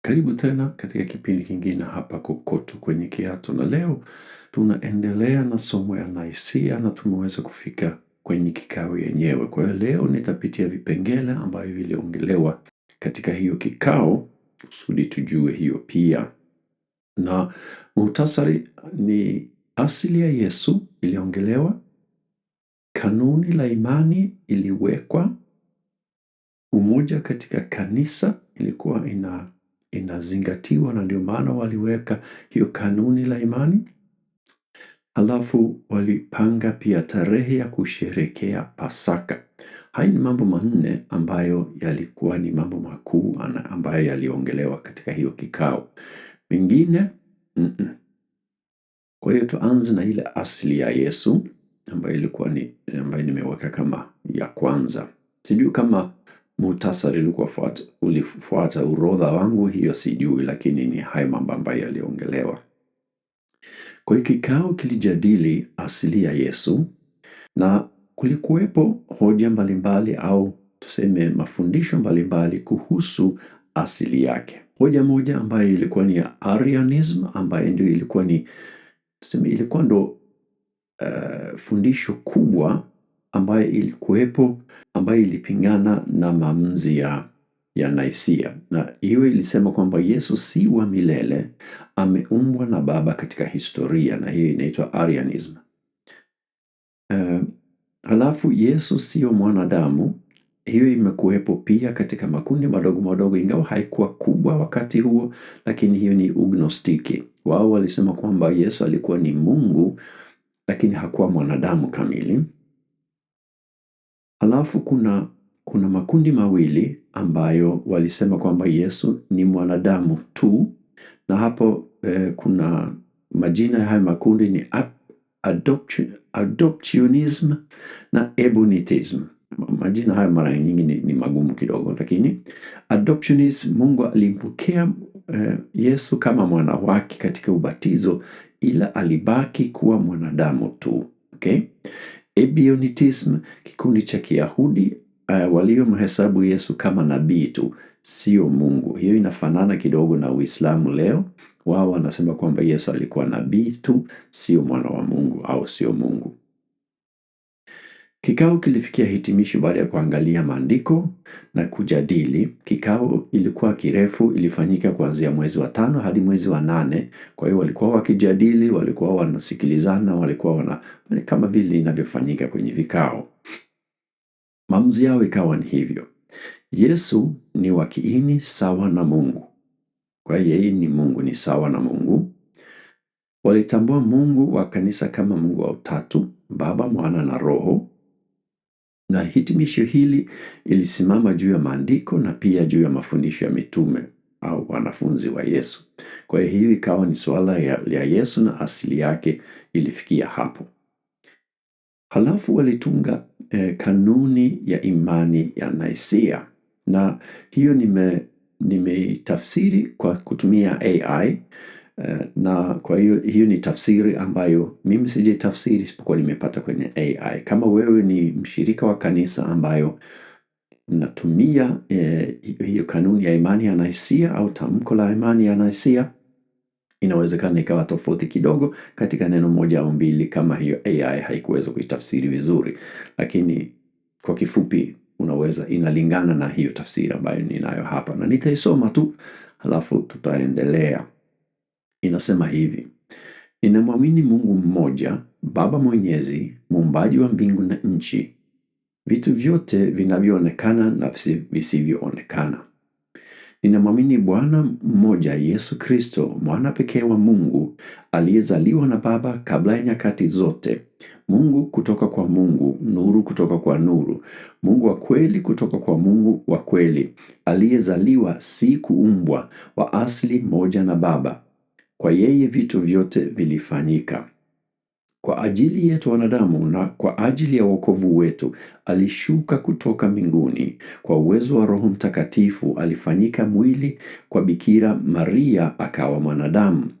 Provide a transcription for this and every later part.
Karibu tena katika kipindi kingine hapa Kokoto kwenye Kiato, na leo tunaendelea na somo ya Naisia na tumeweza kufika kwenye kikao yenyewe. Kwa hiyo leo nitapitia vipengele ambavyo viliongelewa katika hiyo kikao kusudi tujue hiyo pia. Na muhtasari ni asili ya Yesu iliongelewa, kanuni la imani iliwekwa, umoja katika kanisa ilikuwa inazingatiwa na ndio maana waliweka hiyo kanuni la imani. Halafu walipanga pia tarehe ya kusherehekea Pasaka. Haya ni mambo manne ambayo yalikuwa ni mambo makuu ambayo yaliongelewa katika hiyo kikao. Mengine Kwa hiyo tuanze na ile asili ya Yesu ambayo nimeweka kama ya kwanza. Sijui kama muhtasari ulifuata orodha wangu, hiyo sijui, lakini ni haya mambo ambayo yaliongelewa. Kwa hiyo kikao kilijadili asili ya Yesu na kulikuwepo hoja mbalimbali au tuseme mafundisho mbalimbali kuhusu asili yake. Hoja moja ambayo ilikuwa ni ya Arianism ambayo ndio ilikuwa ndo fundisho kubwa ambayo ilikuwepo, ambayo ilipingana na maamuzi ya Naisia, na hiyo ilisema kwamba Yesu si wa milele, ameumbwa na Baba katika historia, na hiyo inaitwa Arianism. Halafu Yesu sio mwanadamu. Hiyo imekuwepo pia katika makundi madogo madogo, ingawa haikuwa kubwa wakati huo, lakini hiyo ni ugnostiki. Wao walisema kwamba Yesu alikuwa ni Mungu lakini hakuwa mwanadamu kamili. Halafu kuna makundi mawili ambayo walisema kwamba Yesu ni mwanadamu tu, na hapo kuna majina ya haya makundi ni adoptionism na ebonitism. Majina haya mara nyingi ni magumu kidogo, lakini adoptionism, Mungu alimpokea Yesu kama mwana wake katika ubatizo, ila alibaki kuwa mwanadamu tu. Okay? Ebionitism, kikundi cha Kiyahudi waliomhesabu Yesu kama nabii tu, sio Mungu. Hiyo inafanana kidogo na Uislamu leo. Wao wanasema kwamba Yesu alikuwa nabii tu, sio mwana wa Mungu au sio Mungu. Kikao kilifikia hitimisho baada ya kuangalia maandiko na kujadili. Kikao ilikuwa kirefu, ilifanyika kuanzia mwezi wa 5 hadi mwezi wa 8. Kwa hiyo walikuwa wakijadili, walikuwa wanasikilizana, walikuwa kama vile inavyofanyika kwenye vikao. Maamuzi yao ikawa ni hivyo: Yesu ni wa kiini sawa na Mungu. Kwa hiyo yeye ni Mungu, ni sawa na Mungu. Walitambua Mungu wa kanisa kama Mungu wa Utatu, Baba, Mwana na Roho. Na hitimisho hili ilisimama juu ya maandiko na pia juu ya mafundisho ya mitume au wanafunzi wa Yesu. Kwa hiyo ikawa ni swala ya Yesu na asili yake ilifikia hapo. Halafu walitunga kanuni ya imani ya Naisia, na hiyo nimetafsiri kwa kutumia AI. Na kwa hiyo ni tafsiri ambayo mimi sijatafsiri isipokuwa nimepata kwenye AI. Kama wewe ni mshirika wa kanisa ambayo natumia hiyo kanuni ya imani ya Naisia au tamko la imani ya Naisia, inawezekana ikawa tofauti kidogo katika neno moja au mbili kama hiyo AI haikuweza kuitafsiri vizuri, lakini kwa kifupi inalingana na hiyo tafsiri ambayo ninayo hapa, na nitaisoma tu halafu tutaendelea. Inasema hivi: ninamwamini Mungu mmoja, Baba Mwenyezi, muumbaji wa mbingu na nchi, vitu vyote vinavyoonekana na visivyoonekana. Ninamwamini Bwana mmoja, Yesu Kristo, mwana pekee wa Mungu, aliyezaliwa na Baba kabla ya nyakati zote, Mungu kutoka kwa Mungu, nuru kutoka kwa nuru, Mungu wa kweli kutoka kwa Mungu wa kweli, aliyezaliwa si kuumbwa, wa asili moja na Baba. Kwa yeye vitu vyote vilifanyika. Kwa ajili yetu wanadamu na kwa ajili ya wokovu wetu, alishuka kutoka mbinguni. Kwa uwezo wa Roho Mtakatifu alifanyika mwili kwa Bikira Maria, akawa mwanadamu.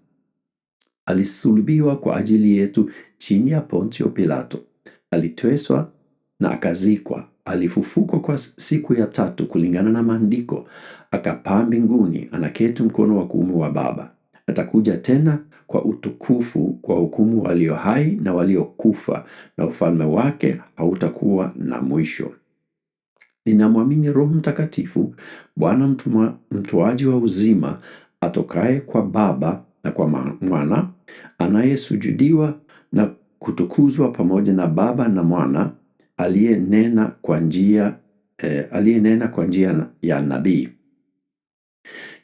Alisulubiwa kwa ajili yetu chini ya Pontio Pilato. Aliteswa na akazikwa. alifufuka kwa siku ya tatu kulingana na maandiko, akapaa mbinguni, anaketi mkono wa kuume wa Baba. Atakuja tena kwa utukufu kwa hukumu walio hai na waliokufa, na ufalme wake hautakuwa na mwisho. Ninamwamini Roho Mtakatifu, Bwana mtoaji wa uzima, atokaye kwa Baba na kwa Mwana, anayesujudiwa na kutukuzwa pamoja na Baba na Mwana, aliyenena kwa njia ya nabii.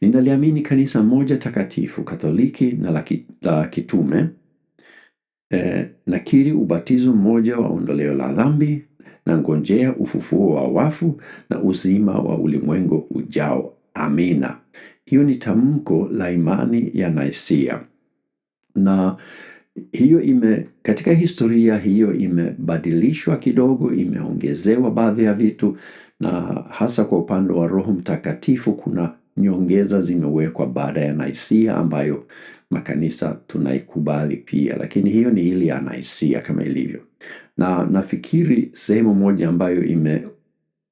Ninaliamini kanisa moja takatifu, Katoliki na la kitume. Nakiri ubatizo mmoja wa ondoleo la dhambi, na ngojea ufufuo wa wafu na uzima wa ulimwengu ujao. Amina. Hiyo ni tamko la imani ya Nicaea. Na hiyo katika historia hiyo imebadilishwa kidogo, imeongezewa baadhi ya vitu, na hasa kwa upande wa Roho Mtakatifu kuna nyongeza zimewekwa baada ya Nicaea ambayo makanisa tunaikubali pia, lakini hiyo ni ile ya Nicaea kama ilivyo. Na nafikiri sehemu moja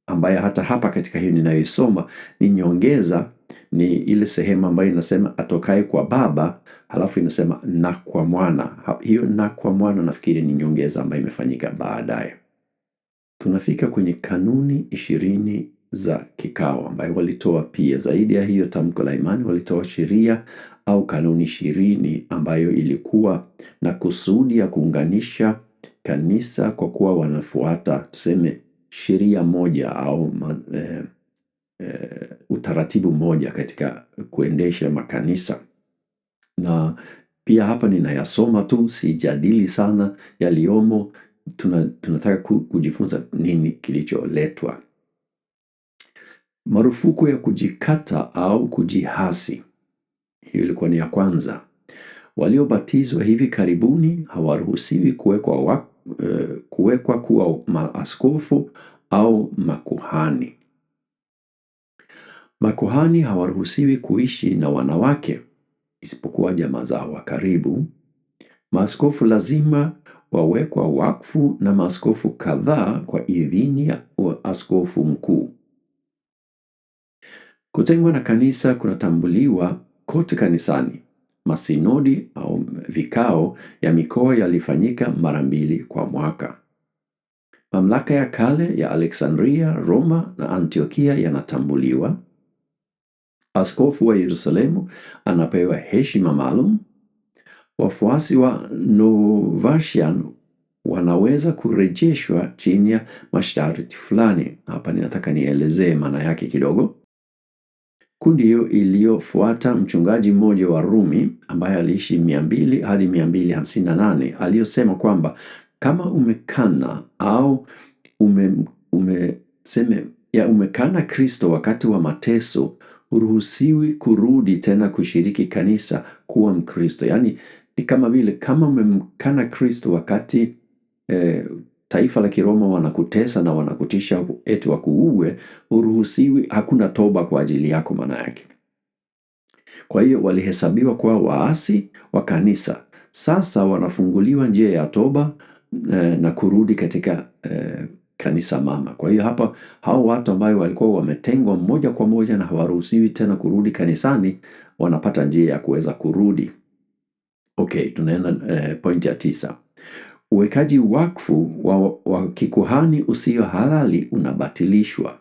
ambayo hata hapa katika hiyo ninayoisoma ni nyongeza, ni ile sehemu ambayo inasema atokaye kwa Baba, halafu inasema na kwa Mwana. Hiyo na kwa Mwana nafikiri ni nyongeza ambayo imefanyika baadaye. Tunafika kwenye kanuni 20 za kikao ambayo walitoa pia. Zaidi ya hiyo tamko la imani, walitoa sheria au kanuni 20 ambayo ilikuwa na kusudi ya kuunganisha kanisa kwa kuwa wanafuata tuseme sheria moja au utaratibu moja katika kuendesha makanisa. Na pia hapa ninayasoma tu, sijadili sana yaliyomo, tunataka kujifunza nini kilicholetwa. Marufuku ya kujikata au kujihasi. Hiyo ilikuwa ni ya kwanza. Waliobatizwa hivi karibuni hawaruhusiwi kuwekwa kuwa maaskofu au makuhani. Makuhani hawaruhusiwi kuishi na wanawake isipokuwa jamaa zao wa karibu. Maaskofu lazima wawekwa wakfu na maaskofu kadhaa kwa idhini ya askofu mkuu. Kutengwa na kanisa kunatambuliwa kote kanisani. Masinodi au vikao ya mikoa yalifanyika mara 2 kwa mwaka. Mamlaka ya kale ya Alexandria, Roma na Antiokia yanatambuliwa. Askofu wa Yerusalemu anapewa heshima maalum. Wafuasi wa Novatian wanaweza kurejeshwa chini ya masharti fulani. Hapa ninataka nielezee maana yake kidogo. Kundi hiyo iliyofuata mchungaji mmoja wa Rumi ambaye aliishi 200 hadi 258 aliyosema kwamba kama umekana au umekana Kristo wakati wa mateso, huruhusiwi kurudi tena kushiriki kanisa kuwa Mkristo. Yaani ni kama vile kama umemkana Kristo wakati taifa la Kiroma wanakutesa na wanakutisha eti wakuue, huruhusiwi, hakuna toba kwa ajili yako maana yake. Kwa hiyo walihesabiwa kuwa waasi wa kanisa. Sasa wanafunguliwa njia ya toba na kurudi katika kanisa mama. Kwa hiyo hapa hao watu ambao walikuwa wametengwa moja kwa moja na hawaruhusiwi tena kurudi kanisani, wanapata njia ya kuweza kurudi. Okay, tunaenda point ya 9. Uwekaji wakfu wa kikuhani usio halali unabatilishwa.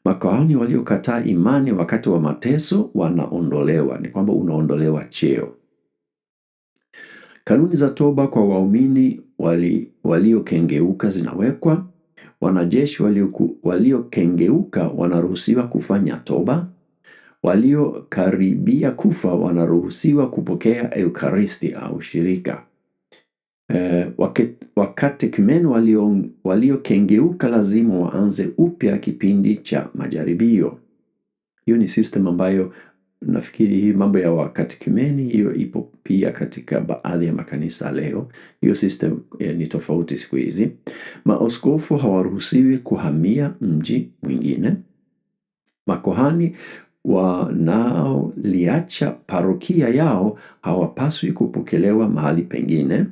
Makuhani waliokataa imani wakati wa mateso wanaondolewa. Ni kwamba unaondolewa cheo. Kanuni za toba kwa waumini waliokengeuka zinawekwa. Wanajeshi waliokengeuka wanaruhusiwa kufanya toba. Waliokaribia kufa wanaruhusiwa kupokea Eukaristi au shirika. Wakatekumeni waliokengeuka lazima waanze upya kipindi cha majaribio. Hiyo ni system ambayo nafikiri hii mambo ya wakatekumeni hiyo ipo pia katika baadhi ya makanisa leo. Hiyo system ni tofauti siku hizi. Maaskofu hawaruhusiwi kuhamia mji mwingine. Makuhani wanaoliacha parokia yao hawapaswi kupokelewa mahali pengine.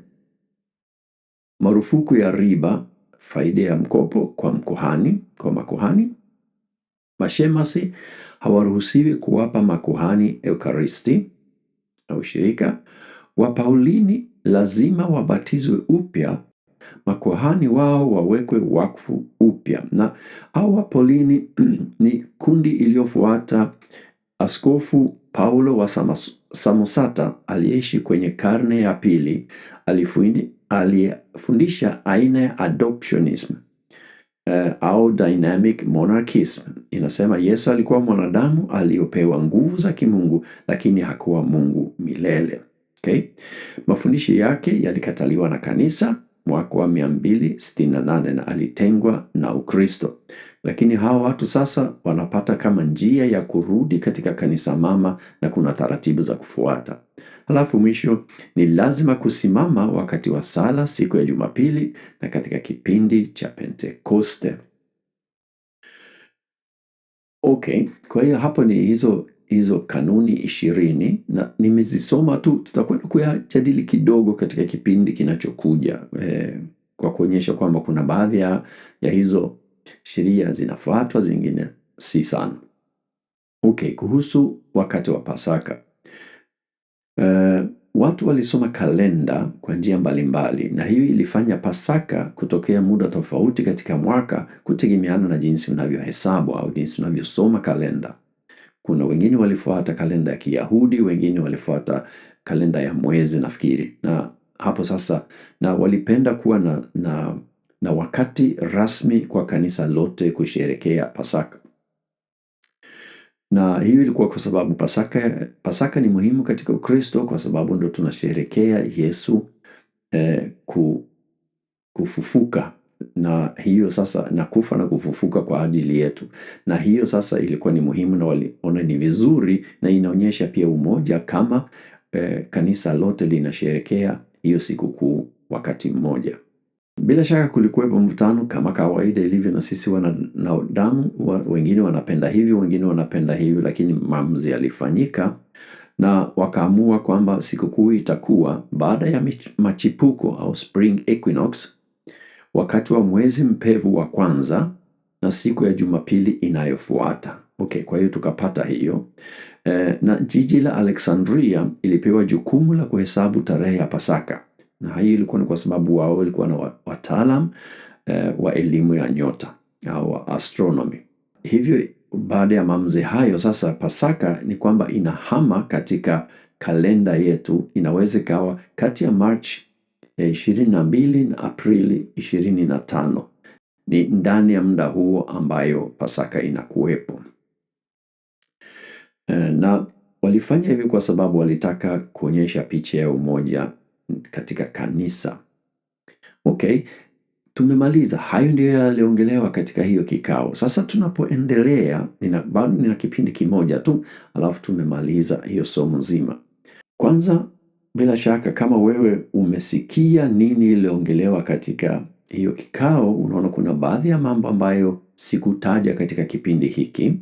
Marufuku ya riba, faida ya mkopo kwa makuhani. Mashemasi hawaruhusiwi kuwapa makuhani Ekaristi au shirika. Wapaulini lazima wabatizwe upya, makuhani wao wawekwe wakfu upya. Na hao Wapaulini ni kundi iliyofuata Askofu Paulo wa Samosata aliyeishi kwenye karne ya pili. Alifundisha aina ya adoptionism au dynamic monarchism. Inasema Yesu alikuwa mwanadamu aliyopewa nguvu za kimungu, lakini hakuwa Mungu milele. Okay? Mafundisho yake yalikataliwa na kanisa mwaka wa 268 na alitengwa na Ukristo. Lakini hawa watu sasa wanapata kama njia ya kurudi katika kanisa mama, na kuna taratibu za kufuata. Halafu mwisho ni lazima kusimama wakati wa sala siku ya Jumapili na katika kipindi cha Pentekoste. Okay, kwa hiyo hapo ni hizo kanuni 20 na nimezisoma tu, tutakwenda kuyajadili kidogo katika kipindi kinachokuja kwa kuonyesha kwamba kuna baadhi ya hizo sheria zinafuatwa, zingine si sana. Okay, kuhusu wakati wa Pasaka. Watu walisoma kalenda kwa njia mbalimbali, na hiyo ilifanya Pasaka kutokea muda tofauti katika mwaka kutegemeana na jinsi unavyohesabu au jinsi unavyosoma kalenda. Kuna wengine walifuata kalenda ya Kiyahudi, wengine walifuata kalenda ya mwezi nafikiri. Na hapo sasa, na walipenda kuwa na wakati rasmi kwa kanisa lote kusherekea Pasaka. Na hiyo ilikuwa kwa sababu Pasaka ni muhimu katika Ukristo, kwa sababu ndo tunasherekea Yesu kufufuka, na hiyo sasa, na kufa na kufufuka kwa ajili yetu. Na hiyo sasa ilikuwa ni muhimu, na waliona ni vizuri, na inaonyesha pia umoja kama kanisa lote linasherekea hiyo sikukuu wakati mmoja. Bila shaka kulikuwepo mvutano kama kawaida ilivyo na sisi wanadamu, wengine wanapenda hivyo, wengine wanapenda hivyo, lakini maamuzi yalifanyika na wakaamua kwamba sikukuu itakuwa baada ya machipuko au spring equinox, wakati wa mwezi mpevu wa kwanza na siku ya Jumapili inayofuata. Okay, kwa hiyo tukapata hiyo. Na jiji la Alexandria ilipewa jukumu la kuhesabu tarehe ya Pasaka. Na hiyo ilikuwa ni kwa sababu wao walikuwa na wataalam wa elimu ya nyota au astronomy. Hivyo baada ya maamuzi hayo sasa, Pasaka ni kwamba inahama katika kalenda yetu, inaweza ikawa kati ya March 22 na Aprili 25. Ni ndani ya muda huo ambayo Pasaka inakuwepo. Na walifanya hivyo kwa sababu walitaka kuonyesha picha ya umoja katika kanisa. Okay, tumemaliza. Hayo ndio yaliongelewa katika hiyo kikao. Sasa tunapoendelea, bado nina kipindi kimoja tu, alafu tumemaliza hiyo somo nzima. Kwanza, bila shaka kama wewe umesikia nini iliongelewa katika hiyo kikao, unaona kuna baadhi ya mambo ambayo sikutaja katika kipindi hiki.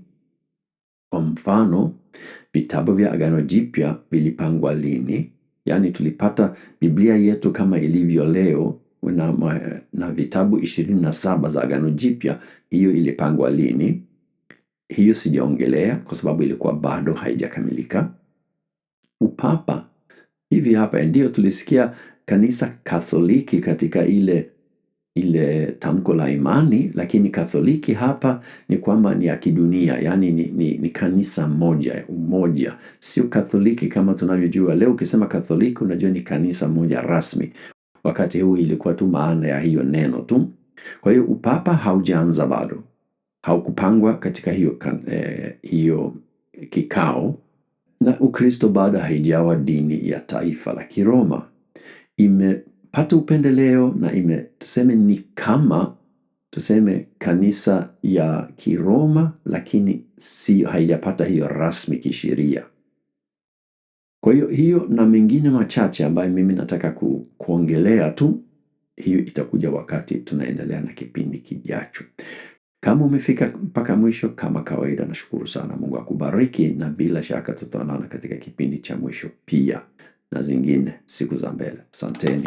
Kwa mfano, vitabu vya Agano Jipya vilipangwa lini? Yaani tulipata Biblia yetu kama ilivyo leo na vitabu 27 za Agano Jipya, hiyo ilipangwa lini? Hiyo sijaongelea kwa sababu ilikuwa bado haijakamilika. Upapa, hivi hapa ndio tulisikia kanisa Katholiki katika ile tamko la imani, lakini Katholiki hapa ni kwamba ni ya kidunia, yani ni kanisa moja, umoja. Sio Katholiki kama tunavyojua leo. Ukisema Katholiki unajua ni kanisa moja rasmi. Wakati huu ilikuwa tu maana ya hiyo neno tu. Kwa hiyo upapa haujaanza bado, haukupangwa katika hiyo kikao, na Ukristo bado haijawa dini ya taifa la Kiroma. Imepata upendeleo na tuseme ni kama kanisa ya Kiroma, lakini haijapata hiyo rasmi kisheria. Kwa hiyo na mengine machache ambayo mimi nataka kuongelea tu, hiyo itakuja wakati tunaendelea na kipindi kijacho. Kama umefika mpaka mwisho, kama kawaida nashukuru sana. Mungu akubariki, na bila shaka tutaonana katika kipindi cha mwisho pia na zingine siku za mbele. Asanteni.